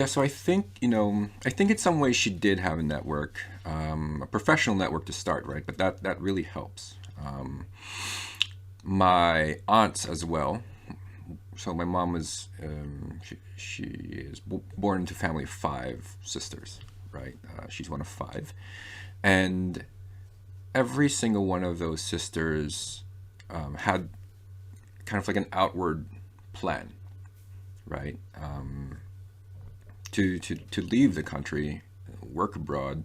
Yeah, so I think in some ways she did have a network, a professional network to start, right? But that really helps. My aunts as well. So my mom was she is born into a family of five sisters, right? She's one of five, and every single one of those sisters had kind of like an outward plan, right? To leave the country, work abroad,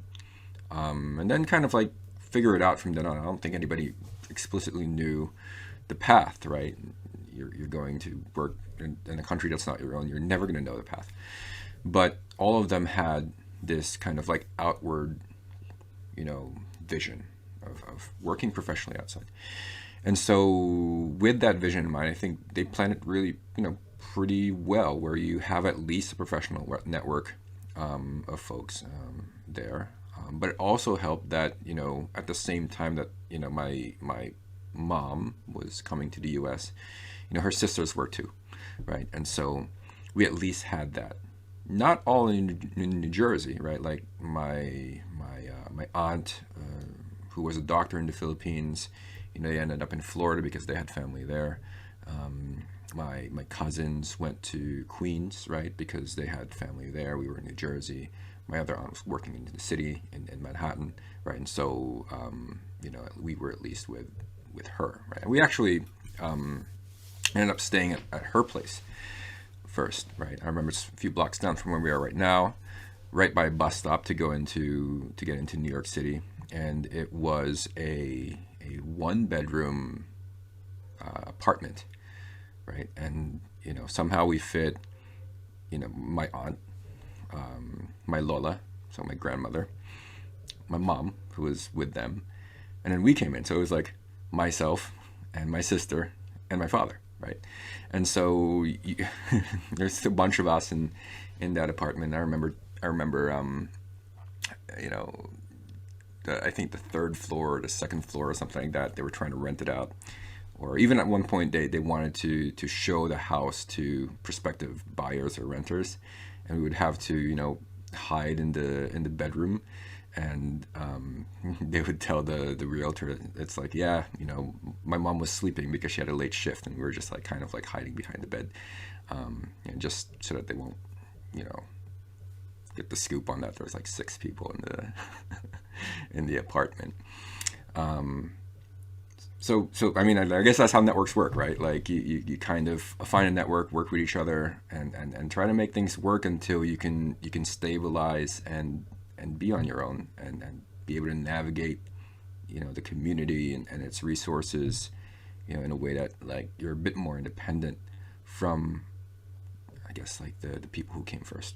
and then kind of like figure it out from then on. I don't think anybody explicitly knew the path, right? You're going to work in a country that's not your own. You're never going to know the path. But all of them had this kind of like outward, vision of working professionally outside. And so, with that vision in mind, I think they planned it really, pretty well, where you have at least a professional network of folks there. But it also helped that, at the same time that, my mom was coming to the U.S., her sisters were too, right? And so we at least had that. Not all in New Jersey, right? Like my aunt, who was a doctor in the Philippines, they ended up in Florida because they had family there. My cousins went to Queens, right, because they had family there. We were in New Jersey. My other aunt was working in the city in Manhattan, right, and so we were at least with her, right. And we actually ended up staying at her place first, right. I remember it's a few blocks down from where we are right now, right by a bus stop to get into New York City, and it was a one bedroom apartment, right? And somehow we fit, my aunt, my Lola, so my grandmother, my mom who was with them, and then we came in. So it was like myself and my sister and my father, right? And so there's a bunch of us in that apartment. I remember, you know, I think the third floor or the second floor or something like that. They were trying to rent it out, or even at one point they wanted to show the house to prospective buyers or renters, and we would have to hide in the bedroom, and they would tell the realtor, it's like, yeah, my mom was sleeping because she had a late shift, and we were just like kind of like hiding behind the bed, just so that they won't you know get the scoop on that there's like six people in the in the apartment. Um, so I mean, I guess that's how networks work, right? Like you kind of find a network, work with each other, and try to make things work until you can stabilize and be on your own, and be able to navigate the community and its resources, in a way that like you're a bit more independent from, I guess, like the people who came first.